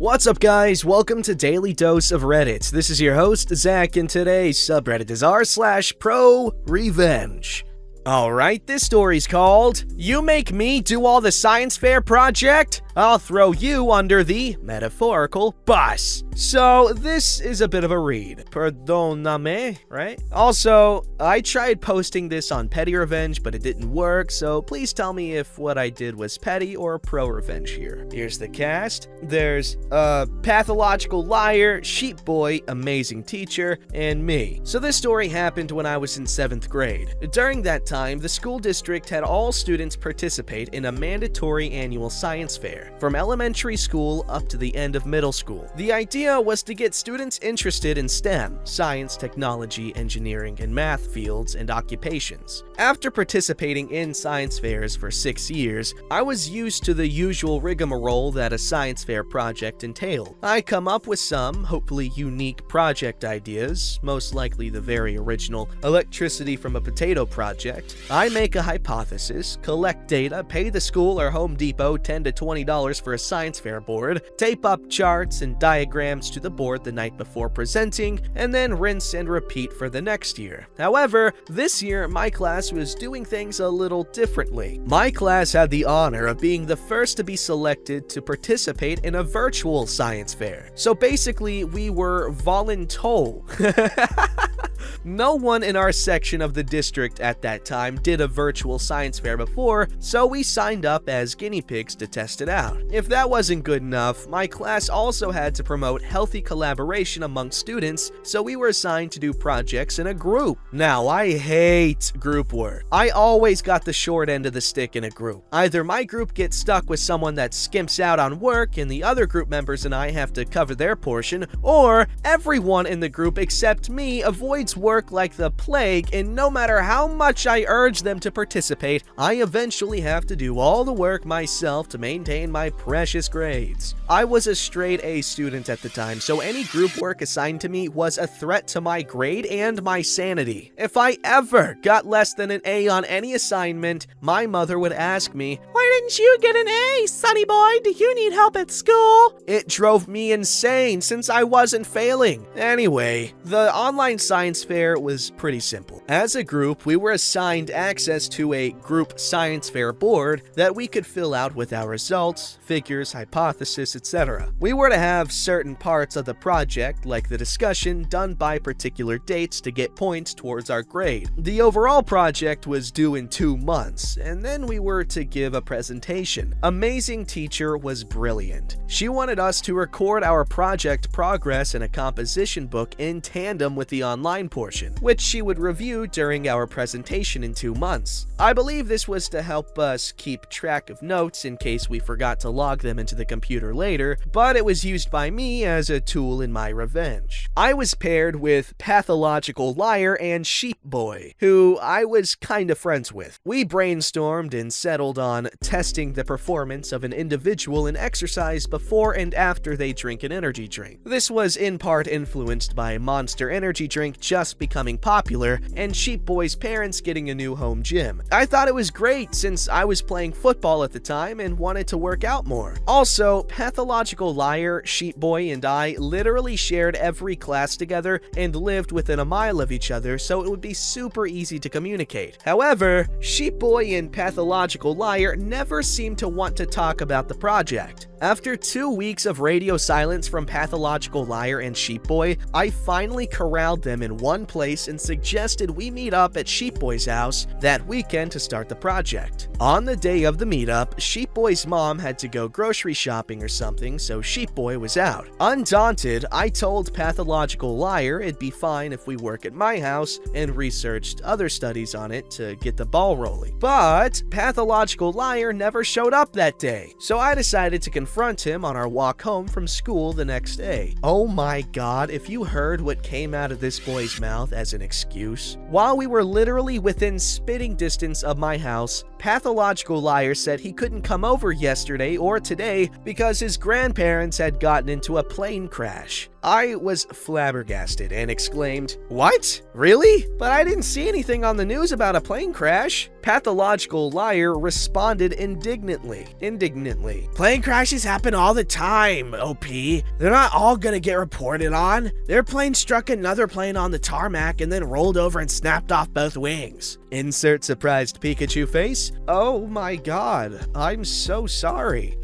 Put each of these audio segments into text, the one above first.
What's up, guys? Welcome to Daily Dose of Reddit. This is your host, Zach, and today's subreddit is r/ProRevenge. Alright, this story's called, "You Make Me Do All the Science Fair Project? I'll throw you under the metaphorical bus." So, this is a bit of a read. Perdóname, right? Also, I tried posting this on Petty Revenge, but it didn't work, so please tell me if what I did was petty or pro-revenge here. Here's the cast. There's a pathological liar, sheep boy, amazing teacher, and me. So this story happened when I was in 7th grade. During that time, the school district had all students participate in a mandatory annual science fair, from elementary school up to the end of middle school. The idea was to get students interested in STEM, science, technology, engineering, and math fields and occupations. After participating in science fairs for 6 years, I was used to the usual rigmarole that a science fair project entailed. I come up with some, hopefully unique project ideas, most likely the very original electricity from a potato project. I make a hypothesis, collect data, pay the school or Home Depot $10 to $20 for a science fair board, tape up charts and diagrams to the board the night before presenting, and then rinse and repeat for the next year. However, this year my class was doing things a little differently. My class had the honor of being the first to be selected to participate in a virtual science fair. So basically, we were voluntold. No one in our section of the district at that time did a virtual science fair before, so we signed up as guinea pigs to test it out. If that wasn't good enough, my class also had to promote healthy collaboration among students, so we were assigned to do projects in a group. Now, I hate group work. I always got the short end of the stick in a group. Either my group gets stuck with someone that skimps out on work and the other group members and I have to cover their portion, or everyone in the group except me avoids work like the plague, and no matter how much I urge them to participate, I eventually have to do all the work myself to maintain my precious grades. I was a straight A student at the time, so any group work assigned to me was a threat to my grade and my sanity. If I ever got less than an A on any assignment, my mother would ask me, "Why didn't you get an A, sonny boy? Do you need help at school?" It drove me insane since I wasn't failing. Anyway, the online science fair was pretty simple. As a group, we were assigned access to a group science fair board that we could fill out with our results, figures, hypothesis, etc. We were to have certain parts of the project, like the discussion, done by particular dates to get points towards our grade. The overall project was due in 2 months, and then we were to give a presentation. Amazing teacher was brilliant. She wanted us to record our project progress in a composition book in tandem with the online portion, which she would review during our presentation in 2 months. I believe this was to help us keep track of notes in case we forgot to log them into the computer later, but it was used by me as a tool in my revenge. I was paired with pathological liar and sheep boy, who I was kinda friends with. We brainstormed and settled on testing the performance of an individual in exercise before and after they drink an energy drink. This was in part influenced by Monster Energy Drink just becoming popular, and Sheep Boy's parents getting a new home gym. I thought it was great since I was playing football at the time and wanted to work out more. Also, pathological liar, Sheep Boy, and I literally shared every class together and lived within a mile of each other, so it would be super easy to communicate. However, Sheep Boy and pathological liar never seemed to want to talk about the project. After 2 weeks of radio silence from pathological liar and Sheep Boy, I finally corralled them in one place and suggested we meet up at Sheep Boy's house that weekend to start the project. On the day of the meetup, Sheep Boy's mom had to go grocery shopping or something, so Sheep Boy was out. Undaunted, I told pathological liar it'd be fine if we work at my house and researched other studies on it to get the ball rolling. But pathological liar never showed up that day, so I decided to confront him on our walk home from school the next day. Oh my god, if you heard what came out of this boy's mouth as an excuse. While we were literally within spitting distance of my house, Pathological Liar said he couldn't come over yesterday or today because his grandparents had gotten into a plane crash. I was flabbergasted and exclaimed, "What? Really? But I didn't see anything on the news about a plane crash." Pathological Liar responded indignantly. "Plane crashes happen all the time, OP. They're not all gonna get reported on. Their plane struck another plane on the tarmac and then rolled over and snapped off both wings." Insert surprised Pikachu face. "Oh my god, I'm so sorry.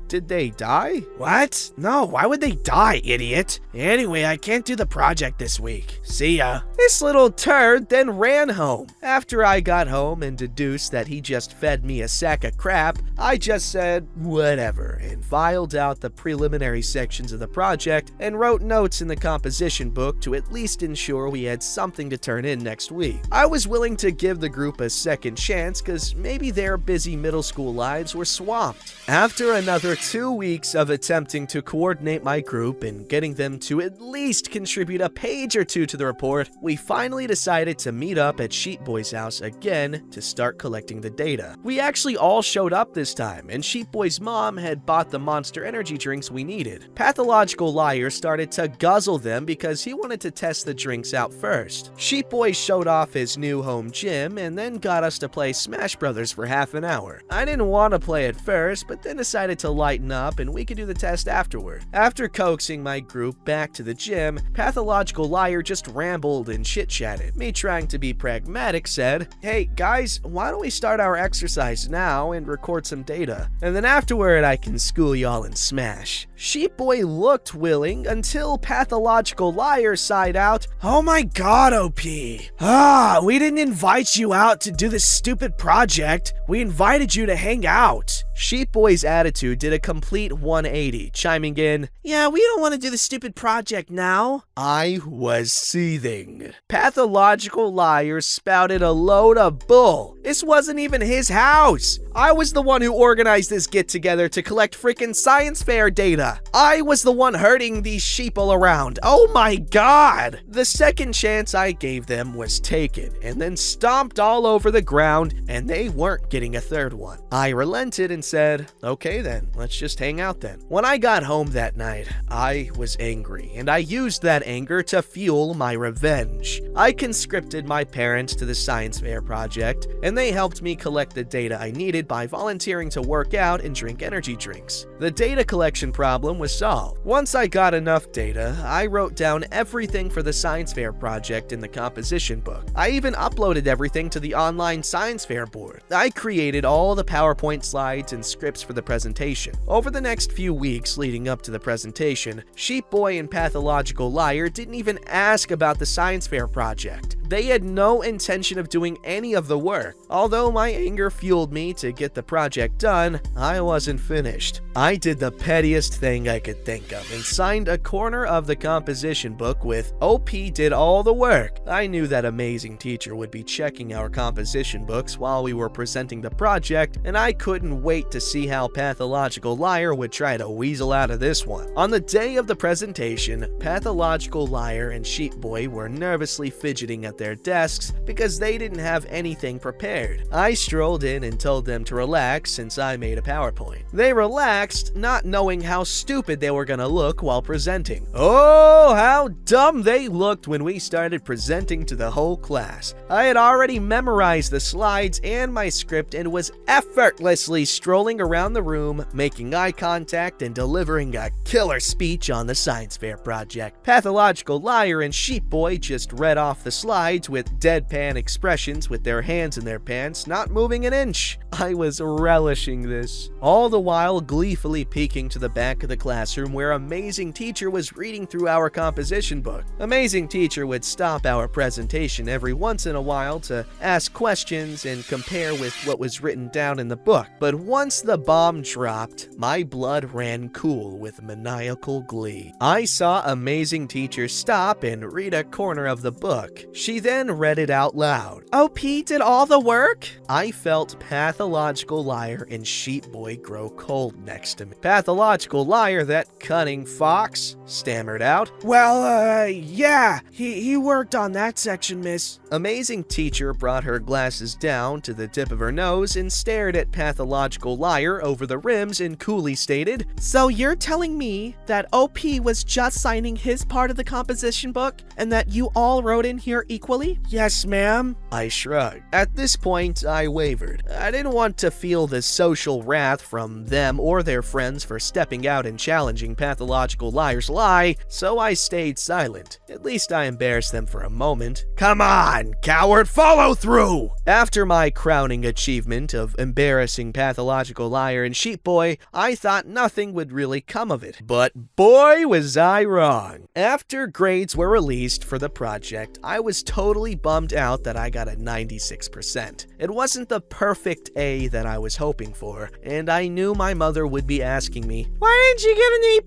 Did they die?" "What? No, why would they die, idiot? Anyway, I can't do the project this week. See ya." This little turd then ran home. After I got home and deduced that he just fed me a sack of crap, I just said, whatever, and filed out the preliminary sections of the project and wrote notes in the composition book to at least ensure we had something to turn in next week. I was willing to give the group a second chance because maybe their busy middle school lives were swamped. After another 2 weeks of attempting to coordinate my group and getting them to at least contribute a page or two to the report, we finally decided to meet up at Sheep Boy's house again to start collecting the data. We actually all showed up this time, and Sheep Boy's mom had bought the Monster energy drinks we needed. Pathological Liar started to guzzle them because he wanted to test the drinks out first. Sheep Boy showed off his new home gym and then got us to play Smash Brothers for half an hour. I didn't want to play at first, but then decided to lighten up and we could do the test afterward. After coaxing my group back to the gym, Pathological Liar just rambled and chit-chatted. Me trying to be pragmatic said, "Hey guys, why don't we start our exercise now and record some data, and then afterward I can school y'all in Smash." Sheep Boy looked willing until Pathological Liar sighed out, "Oh my god, OP. We didn't invite you out to do this stupid project. We invited you to hang out." Sheep Boy's attitude did a complete 180, chiming in, "Yeah, we don't want to do the stupid project now." I was seething. Pathological Liar spouted a load of bull. This wasn't even his house. I was the one who organized this get-together to collect freaking science fair data. I was the one herding these sheeple around. Oh my god! The second chance I gave them was taken, and then stomped all over the ground, and they weren't getting a third one. I relented and said, "Okay then, let's just hang out then." When I got home that night, I was angry, and I used that anger to fuel my revenge. I conscripted my parents to the science fair project, and they helped me collect the data I needed by volunteering to work out and drink energy drinks. The data collection problem was solved. Once I got enough data, I wrote down everything for the science fair project in the composition book. I even uploaded everything to the online science fair board. I created all the PowerPoint slides and scripts for the presentation. Over the next few weeks leading up to the presentation, Sheep Boy and Pathological Liar didn't even ask about the science fair project. They had no intention of doing any of the work. Although my anger fueled me to get the project done, I wasn't finished. I did the pettiest thing I could think of and signed a corner of the composition book with "OP did all the work." I knew that amazing teacher would be checking our composition books while we were presenting the project, and I couldn't wait to see how Pathological Liar would try to weasel out of this one. On the day of the presentation, Pathological Liar and Sheep Boy were nervously fidgeting at their desks because they didn't have anything prepared. I strolled in and told them to relax since I made a PowerPoint. They relaxed, not knowing how stupid they were gonna look while presenting. Oh, how dumb they looked when we started presenting to the whole class. I had already memorized the slides and my script and was effortlessly strolling around the room, making eye contact and delivering a killer speech on the science fair project. Pathological Liar and Sheep Boy just read off the slides with deadpan expressions with their hands in their pants, not moving an inch. I was relishing this, all the while gleefully peeking to the back of the classroom where Amazing Teacher was reading through our composition book. Amazing Teacher would stop our presentation every once in a while to ask questions and compare with what was written down in the book. But once the bomb dropped, my blood ran cool with maniacal glee. I saw Amazing Teacher stop and read a corner of the book. She then read it out loud. "OP did all the work?" I felt Pathological Pathological Liar and Sheep Boy grow cold next to me. Pathological Liar, that cunning fox, stammered out. Well, yeah, he worked on that section, miss. Amazing Teacher brought her glasses down to the tip of her nose and stared at Pathological Liar over the rims and coolly stated, "So you're telling me that OP was just signing his part of the composition book and that you all wrote in here equally?" "Yes, ma'am." I shrugged. At this point, I wavered. I didn't want to feel the social wrath from them or their friends for stepping out and challenging Pathological Liar's lie, so I stayed silent. At least I embarrassed them for a moment. "Come on, coward, follow through!" After my crowning achievement of embarrassing Pathological Liar and Sheep Boy, I thought nothing would really come of it. But boy, was I wrong. After grades were released for the project, I was totally bummed out that I got a 96%. It wasn't the perfect A that I was hoping for, and I knew my mother would be asking me, "Why didn't you get an A+?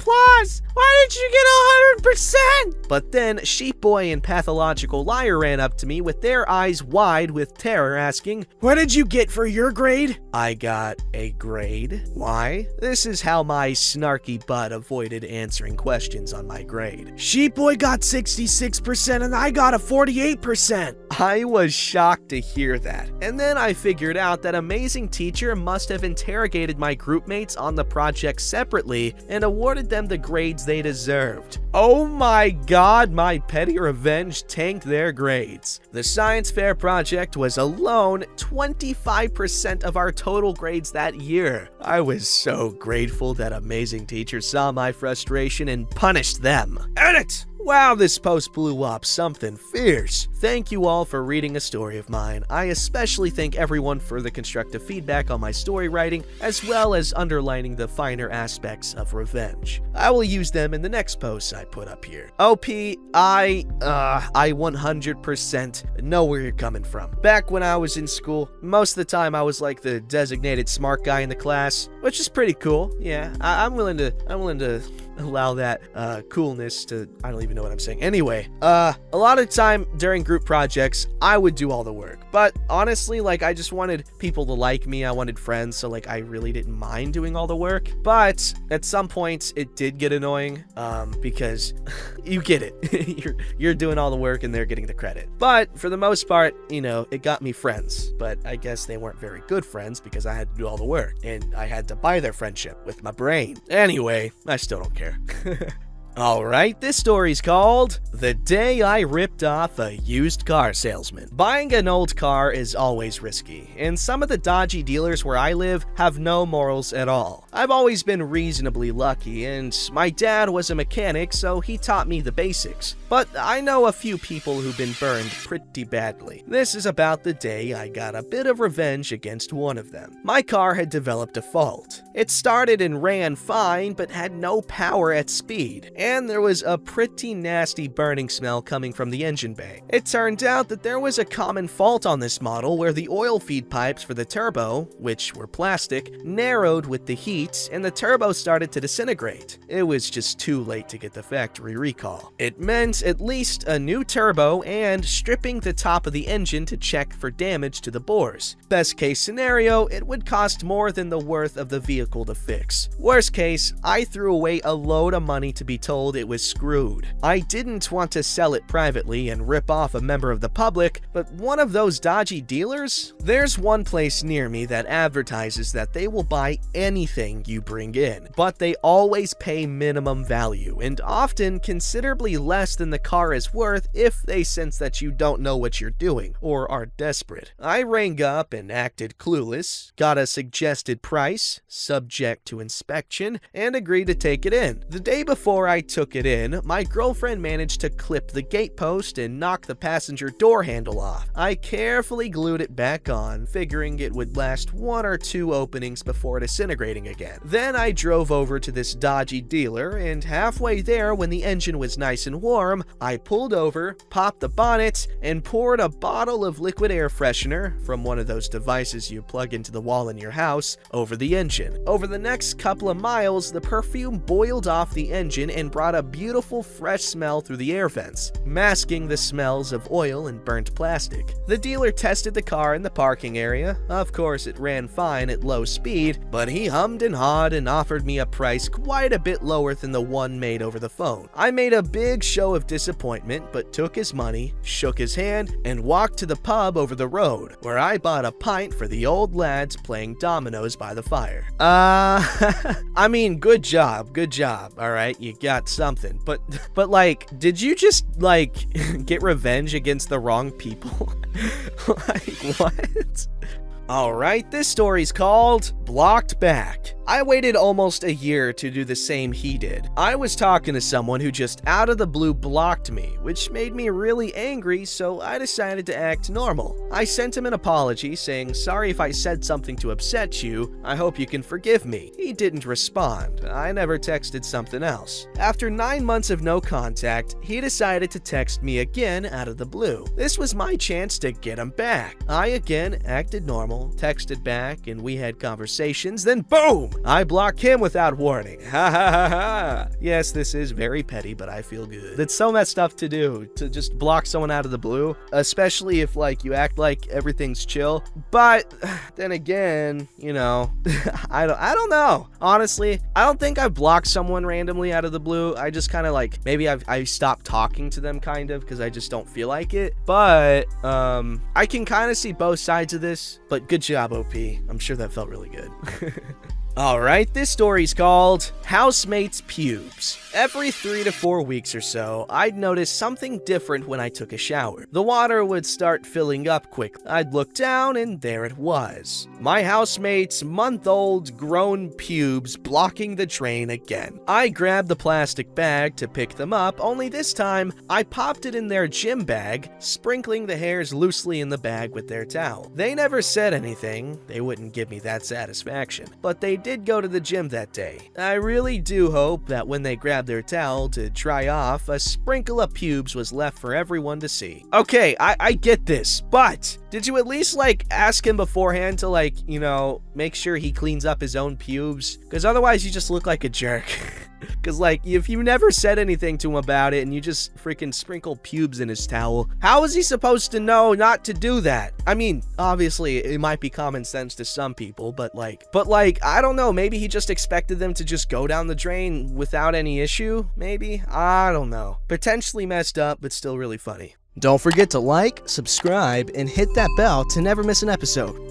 Why didn't you get 100%? But then Sheep Boy and Pathological Liar ran up to me with their eyes wide with terror, asking, "What did you get for your grade?" I got a grade? Why? This is how my snarky butt avoided answering questions on my grade. "Sheep Boy got 66% and I got a 48%. I was shocked to hear that. And then I figured out that Amazing Teacher must have interrogated my groupmates on the project separately and awarded them the grades they deserved. Oh my god, my petty revenge tanked their grades. The science fair project was alone 25% of our total grades that year. I was so grateful that Amazing Teacher saw my frustration and punished them. Edit! Wow, this post blew up something fierce. Thank you all for reading a story of mine. I especially thank everyone for the constructive feedback on my story writing, as well as underlining the finer aspects of revenge. I will use them in the next posts I put up here. OP, I 100% know where you're coming from. Back when I was in school, most of the time I was like the designated smart guy in the class, which is pretty cool. Yeah, I'm willing to allow that coolness to, I don't even know what I'm saying. Anyway, a lot of time during group projects, I would do all the work. But honestly, like, I just wanted people to like me. I wanted friends, so like I really didn't mind doing all the work. But at some points, it did get annoying because you get it. you're doing all the work and they're getting the credit. But for the most part, you know, it got me friends. But I guess they weren't very good friends because I had to do all the work and I had to buy their friendship with my brain. Anyway, I still don't care. Alright, this story's called The Day I Ripped Off a Used Car Salesman. Buying an old car is always risky, and some of the dodgy dealers where I live have no morals at all. I've always been reasonably lucky, and my dad was a mechanic, so he taught me the basics. But I know a few people who've been burned pretty badly. This is about the day I got a bit of revenge against one of them. My car had developed a fault. It started and ran fine, but had no power at speed. And there was a pretty nasty burning smell coming from the engine bay. It turned out that there was a common fault on this model where the oil feed pipes for the turbo, which were plastic, narrowed with the heat and the turbo started to disintegrate. It was just too late to get the factory recall. It meant at least a new turbo and stripping the top of the engine to check for damage to the bores. Best case scenario, it would cost more than the worth of the vehicle to fix. Worst case, I threw away a load of money to be told it was screwed. I didn't want to sell it privately and rip off a member of the public, but one of those dodgy dealers? There's one place near me that advertises that they will buy anything you bring in, but they always pay minimum value and often considerably less than the car is worth if they sense that you don't know what you're doing or are desperate. I rang up and acted clueless, got a suggested price, subject to inspection, and agreed to take it in. The day before I took it in, my girlfriend managed to clip the gate post and knock the passenger door handle off. I carefully glued it back on, figuring it would last 1 or 2 openings before disintegrating again. Then I drove over to this dodgy dealer, and halfway there when the engine was nice and warm, I pulled over, popped the bonnet, and poured a bottle of liquid air freshener from one of those devices you plug into the wall in your house over the engine. Over the next couple of miles, the perfume boiled off the engine and and brought a beautiful fresh smell through the air vents, masking the smells of oil and burnt plastic. The dealer tested the car in the parking area. Of course, it ran fine at low speed, but he hummed and hawed and offered me a price quite a bit lower than the one made over the phone. I made a big show of disappointment, but took his money, shook his hand, and walked to the pub over the road, where I bought a pint for the old lads playing dominoes by the fire. I mean, good job, alright, you got something, but like, did you just, like, get revenge against the wrong people? Like, what? Alright, this story's called Blocked Back. I waited almost a year to do the same he did. I was talking to someone who just out of the blue blocked me, which made me really angry, so I decided to act normal. I sent him an apology saying, "Sorry if I said something to upset you, I hope you can forgive me." He didn't respond. I never texted something else. After 9 months of no contact, he decided to text me again out of the blue. This was my chance to get him back. I again acted normal, texted back, and we had conversations, then boom! I blocked him without warning. Ha ha ha ha. Yes, this is very petty, but I feel good. It's so messed up to do, to just block someone out of the blue, especially if, like, you act like everything's chill. But then again, you know, I don't know. Honestly, I don't think I've blocked someone randomly out of the blue. I just kind of like, maybe I stopped talking to them kind of because I just don't feel like it. But I can kind of see both sides of this, but good job, OP. I'm sure that felt really good. Alright, this story's called Housemate's Pubes. Every 3 to 4 weeks or so, I'd notice something different when I took a shower. The water would start filling up quickly. I'd look down and there it was. My housemate's month-old grown pubes blocking the drain again. I grabbed the plastic bag to pick them up, only this time, I popped it in their gym bag, sprinkling the hairs loosely in the bag with their towel. They never said anything, they wouldn't give me that satisfaction, but they did go to the gym that day. I really do hope that when they grabbed their towel to dry off, a sprinkle of pubes was left for everyone to see. Okay, I get this, but did you at least, like, ask him beforehand to, like, you know, make sure he cleans up his own pubes? Because otherwise you just look like a jerk. Because, like, if you never said anything to him about it and you just freaking sprinkle pubes in his towel, how is he supposed to know not to do that? I mean, obviously, it might be common sense to some people, but like, I don't know, maybe he just expected them to just go down the drain without any issue, maybe? I don't know. Potentially messed up, but still really funny. Don't forget to like, subscribe, and hit that bell to never miss an episode.